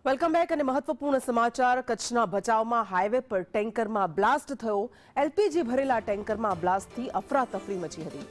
Welcome back અને મહત્વપૂર્ણ સમાચાર કચ્છના ભચાઉમાં હાઈવે પર ટેન્કરમાં બ્લાસ્ટ થયો। એલપીજી ભરેલા ટેન્કરમાં બ્લાસ્ટથી અફરાતફરી મચી હતી।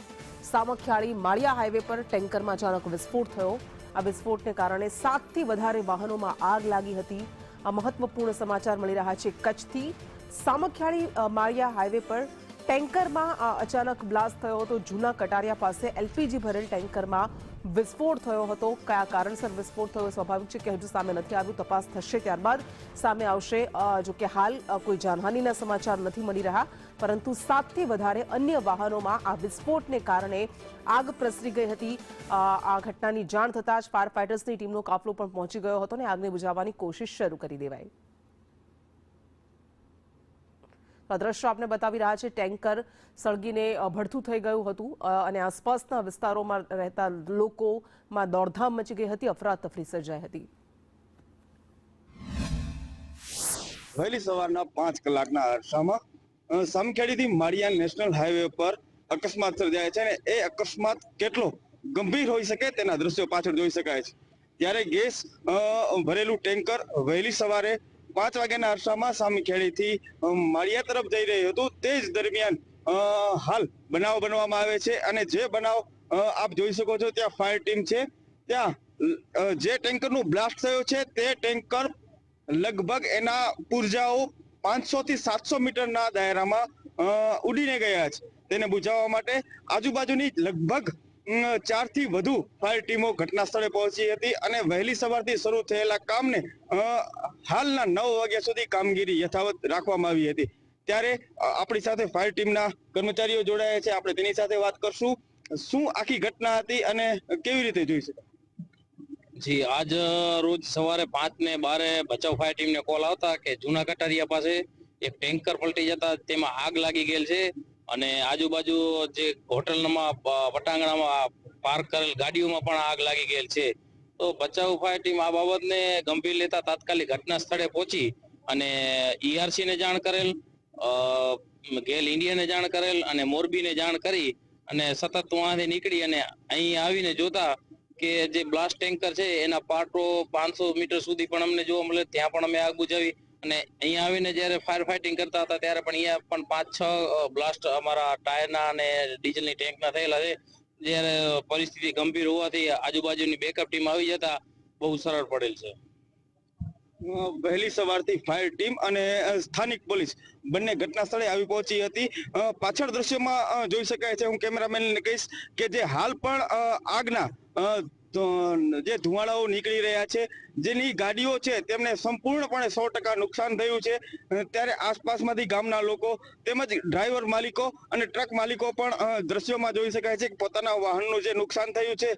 સામખિયાળી માળિયા હાઈવે પર ટેન્કરમાં અચાનક વિસ્ફોટ થયો। આ વિસ્ફોટને કારણે 7 થી વધારે વાહનોમાં આગ લાગી હતી। આ મહત્વપૂર્ણ સમાચાર મળી રહ્યા છે કચ્છથી। સામખિયાળી માળિયા હાઈવે પર ટેન્કરમાં અચાનક બ્લાસ્ટ થયો હતો। જૂના કટારિયા પાસે એલપીજી ભરેલ ટેન્કરમાં વિસ્ફોટ થયો હતો। કયા કારણસર વિસ્ફોટ થયો સ્વાભાવિક છે કે હજુ સામે નથી આવ્યું। તપાસ થશે ત્યારબાદ સામે આવશે। જો કે હાલ કોઈ જાનહાનિના સમાચાર નથી મળી રહ્યા, પરંતુ 7 થી વધારે અન્ય વાહનોમાં આ વિસ્ફોટને કારણે આગ પ્રસરી ગઈ હતી। આ ઘટનાની જાણ થતાં જ ફાયર ફાઇટર્સની ટીમનો કાફલો પણ પહોંચી ગયો હતો અને આગને બુઝાવવાની કોશિશ શરૂ કરી દેવાઈ। દ્રશ્ય આપને બતાવી રહ્યા છે। ટેન્કર સળગીને ભડથું થઈ ગયું હતું અને આસપાસના વિસ્તારોમાં રહેતા લોકોમાં દોડધામ મચી ગઈ હતી। અફરાતફરી સર્જાઈ હતી। વહેલી સવારના 5 કલાકના અરસામાં સામખિયાળીથી માળિયા નેશનલ હાઈવે પર અકસ્માત સર્જાય છે અને એ અકસ્માત કેટલો ગંભીર હોઈ શકે તેના દ્રશ્યો પાછળ જોઈ શકાય છે। ત્યારે ગેસ ભરેલું ટેન્કર વહેલી સવારે 5 વાગ્યાના અરસામાં સામખિયાળીથી માળિયા તરફ જઈ રહ્યું હતું। તે જ દરમિયાન હાલ બનાવ બનવામાં આવે છે અને જે બનાવ આપ જોઈ શકો છો, ત્યાં ફાયર ટીમ છે। ત્યાં જે ટેન્કરનું બ્લાસ્ટ થયો છે તે ટેન્કર લગભગ એના પુર્જાઓ 500 થી 700 મીટરના દાયરામાં ઉડીને ગયા છે। તેને બુઝાવવા માટે આજુબાજુની લગભગ 4 થી વધુ ફાયર ટીમો ઘટના સ્થળે પહોંચી હતી અને વહેલી સવારથી શરૂ થયેલા કામને હાલના 9 વાગ્યા સુધી કામગીરી યથાવત રાખવામાં આવી હતી। ત્યારે આપણી સાથે ફાયર ટીમના કર્મચારીઓ જોડાયા છે। આપણે તેની સાથે વાત કરશું। શું આખી ઘટના હતી અને કેવી રીતે જોઈ શકાય? જી, આજ રોજ સવારે 5:12 ભચાઉ ફાયર ટીમને કોલ આવતા કે જૂના કટારિયા પાસે એક ટેન્કર પલટી જતા તેમાં આગ લાગી ગયેલ છે અને આજુબાજુ જે હોટલમાં પટાંગણામાં પાર્ક કરેલ ગાડીઓમાં પણ આગ લાગી ગયેલ છે। તો ભચાઉ ફાયર ટીમ આ બાબતને ગંભીર લેતા તાત્કાલિક ઘટના સ્થળે પહોંચી અને ઈઆરસી ને જાણ કરેલ, ગેલ ઇન્ડિયાને જાણ કરેલ અને મોરબીને જાણ કરી અને સતત ત્યાંથી નીકળી અને અહીં આવીને જોતા કે જે બ્લાસ્ટ ટેન્કર છે એના પાર્ટો 500 મીટર સુધી પણ અમને જોવા મળે। ત્યાં પણ અમે આગ બુઝાવી અને અહીંયા આવીને જ્યારે ફાયર ફાઇટિંગ કરતા હતા ત્યારે પણ અહીંયા પણ 5-6 બ્લાસ્ટ અમારા ટાયરના અને ડીઝલની ટેન્કના થયેલા છે। જ્યારે પરિસ્થિતિ ગંભીર હોવાથી આજુબાજુની બેકઅપ ટીમ આવી જતા બહુ સરળ પડેલ છે। વહેલી સવારથી ફાયર ટીમ અને સ્થાનિક પોલીસ બંને ઘટના સ્થળે આવી પહોંચી હતી। પાછળ દ્રશ્યોમાં જોઈ શકાય છે, હું કેમેરામેનને કહીશ કે જે હાલ પણ આગના જે ધુમાડાઓ નીકળી રહ્યા છે, જેની ગાડીઓ છે તેમને સંપૂર્ણપણે 100% નુકસાન થયું છે। ત્યારે આસપાસમાંથી ગામના લોકો તેમજ ડ્રાઈવર માલિકો અને ટ્રક માલિકો પણ દ્રશ્યોમાં જોઈ શકાય છે કે પોતાના વાહનનું જે નુકસાન થયું છે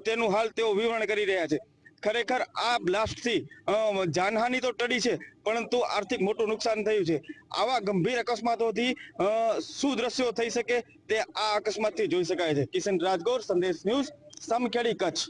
તેનું હાલ તેઓ વિવરણ કરી રહ્યા છે। ખરેખર આ બ્લાસ્ટથી જાનહાનિ તો ટળી છે, પરંતુ આર્થિક મોટું નુકસાન થયું છે। આવા ગંભીર અકસ્માતોથી શું દ્રશ્યો થઈ શકે તે આ અકસ્માતથી જોઈ શકાય છે। કિશન રાજગોર, સંદેશ ન્યૂઝ, સામખિયાળી, કચ્છ।